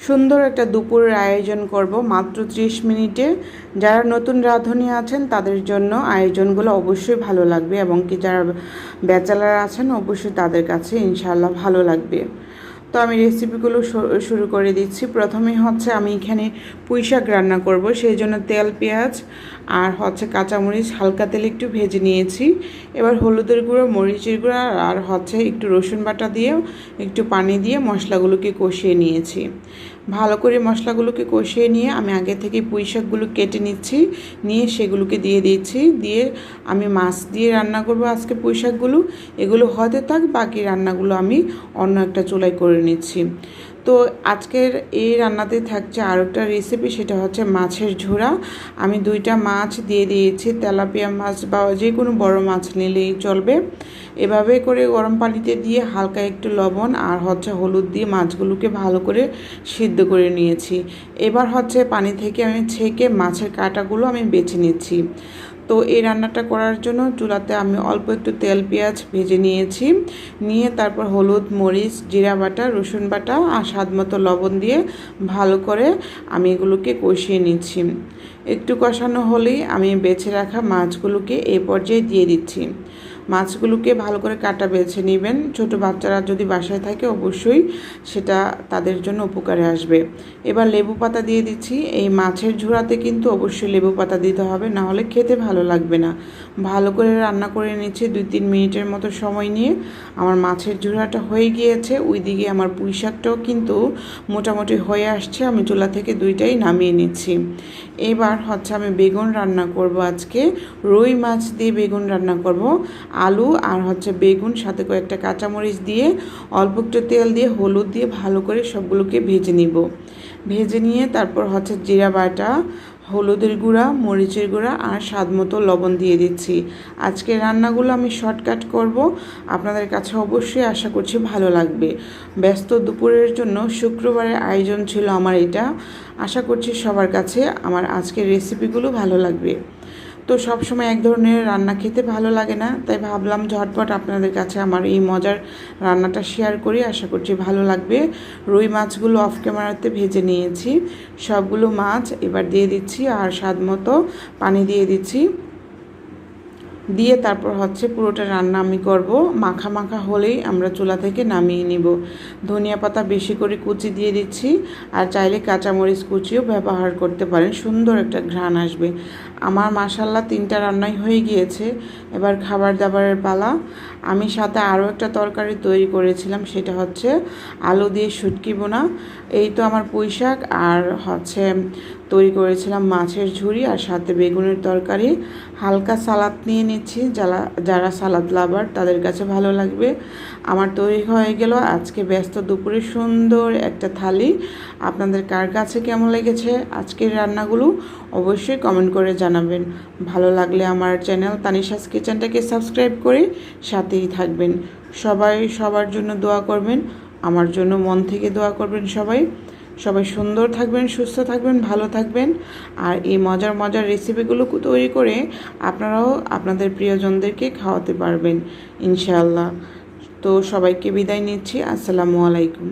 সুন্দর একটা দুপুরের আয়োজন করব মাত্র 30 মিনিটে। যারা নতুন রাঁধুনি আছেন তাদের জন্য আয়োজনগুলো অবশ্যই ভালো লাগবে, এবং কি যারা ব্যাচেলার আছেন অবশ্যই তাদের কাছে ইনশাআল্লাহ ভালো লাগবে। তো আমি রেসিপিগুলো শুরু করে দিচ্ছি। প্রথমেই হচ্ছে আমি এখানে পুঁই শাক রান্না করব, সেই জন্য তেল, পেঁয়াজ আর হচ্ছে কাঁচামরিচ হালকা তেলে একটু ভেজে নিয়েছি। এবার হলুদের গুঁড়ো, মরিচের গুঁড়ো আর হচ্ছে একটু রসুন বাটা দিয়ে একটু পানি দিয়ে মশলাগুলোকে কষিয়ে নিয়েছি। ভালো করে মশলাগুলোকে কষিয়ে নিয়ে আমি আগে থেকে পুঁই শাকগুলো কেটে নিচ্ছি, নিয়ে সেগুলোকে দিয়ে দিচ্ছি। দিয়ে আমি মাছ দিয়ে রান্না করব আজকে পুঁই শাকগুলো। এগুলো হতে থাক, বাকি রান্নাগুলো আমি অন্য একটা চুলায় করে নিচ্ছি। তো আজকের এই রান্নাতে থাকছে আরও একটা রেসিপি, সেটা হচ্ছে মাছের ঝোড়া। আমি 2টা মাছ দিয়ে দিয়েছি, তেলাপিয়া মাছ বা যে কোনো বড় মাছ নিলেই চলবে। এভাবে করে গরম পানিতে দিয়ে হালকা একটু লবণ আর হচ্ছে হলুদ দিয়ে মাছগুলোকে ভালো করে সিদ্ধ করে নিয়েছি। এবার হচ্ছে পানি থেকে আমি ছেঁকে মাছের কাঁটাগুলো আমি বেছে নিচ্ছি। তো এই রান্নাটা করার জন্য চুলাতে আমি অল্প একটু তেল, পেঁয়াজ ভেজে নিয়েছি। নিয়ে তারপর হলুদ, মরিচ, জিরা বাটা, রসুন বাটা আর স্বাদ মতো লবণ দিয়ে ভালো করে আমি এগুলোকে কষিয়ে নিচ্ছি। একটু কষানো হলেই আমি বেছে রাখা মাছগুলোকে এই পর্যায়ে দিয়ে দিচ্ছি। মাছগুলোকে ভালো করে কাটা বেছে নেবেন। ছোট বাচ্চারা যদি বাসায় থাকে অবশ্যই সেটা তাদের জন্য উপকারে আসবে। এবার লেবু পাতা দিয়ে দিচ্ছি। এই মাছের ঝোড়াতে কিন্তু অবশ্যই লেবু পাতা দিতে হবে, না হলে খেতে ভালো লাগবে না। ভালো করে রান্না করে নিচ্ছি 2-3 মিনিটের মতো সময় নিয়ে। আমার মাছের ঝোড়াটা হয়ে গিয়েছে। ওইদিকে আমার পুঁই শাকটাও কিন্তু মোটামুটি হয়ে আসছে। আমি চুলা থেকে 2টাই নামিয়ে নিচ্ছি। এবার হচ্ছে আমি বেগুন রান্না করব আজকে। রুই মাছ দিয়ে বেগুন রান্না করব। আলু আর হচ্ছে বেগুন, সাথে কয়েকটা কাঁচামরিচ দিয়ে অল্প একটু তেল দিয়ে হলুদ দিয়ে ভালো করে সবগুলোকে ভেজে নিব। ভেজে নিয়ে তারপর হচ্ছে জিরা বাটা, হলুদের গুঁড়া, মরিচের গুঁড়া আর স্বাদ মতো লবণ দিয়ে দিচ্ছি। আজকে রান্নাগুলো আমি শর্টকাট করব, আপনাদের কাছে অবশ্যই আশা করছি ভালো লাগবে। ব্যস্ত দুপুরের জন্য শুক্রবারের আয়োজন ছিল আমার এটা। আশা করছি সবার কাছে আমার আজকের রেসিপিগুলো ভালো লাগবে। তো সবসময় এক ধরনের রান্না খেতে ভালো লাগে না, তাই ভাবলাম ঝটপট আপনাদের কাছে আমার এই মজার রান্নাটা শেয়ার করি। আশা করছি ভালো লাগবে। রুই মাছগুলো অফ ক্যামেরাতে ভেজে নিয়েছি, সবগুলো মাছ এবার দিয়ে দিচ্ছি আর স্বাদ মতো পানি দিয়ে দিচ্ছি। দিয়ে তারপর হচ্ছে পুরোটা রান্না আমি করব। মাখা মাখা হলেই আমরা চুলা থেকে নামিয়ে নিব। ধনিয়া পাতা বেশি করে কুচি দিয়ে দিচ্ছি, আর চাইলে কাঁচামরিচ কুচিও ব্যবহার করতে পারেন, সুন্দর একটা ঘ্রাণ আসবে। আমার মাশাল্লাহ 3টা রান্নাই হয়ে গিয়েছে। এবার খাবার দাবারের পালা। আমি সাথে আরও একটা তরকারি তৈরি করেছিলাম, সেটা হচ্ছে আলু দিয়ে শুটকি বোনা। এই তো আমার পুঁই শাক আর হচ্ছে তৈরি করেছিলাম মাছের ঝুড়ি আর সাথে বেগুনের তরকারি। হালকা সালাদ নিয়ে নিচ্ছি, যারা সালাদ লাভার তাদের কাছে ভালো লাগবে। আমার তৈরি হয়ে গেল আজকে ব্যস্ত দুপুরে সুন্দর একটা থালি। আপনাদের কার কাছে কেমন লেগেছে আজকের রান্নাগুলো অবশ্যই কমেন্ট করে জানাবেন। ভালো লাগলে আমার চ্যানেল তানিশাস কিচেনটাকে সাবস্ক্রাইব করে সাথেই থাকবেন। সবাই সবার জন্য দোয়া করবেন, আমার জন্য মন থেকে দোয়া করবেন। সবাই সুন্দর থাকবেন, সুস্থ থাকবেন, ভালো থাকবেন। আর এই মজার মজার রেসিপিগুলো তৈরি করে আপনারাও আপনাদের প্রিয়জনদেরকে খাওয়াতে পারবেন ইনশাআল্লাহ। তো সবাইকে বিদায় নিচ্ছি। আসসালামু আলাইকুম।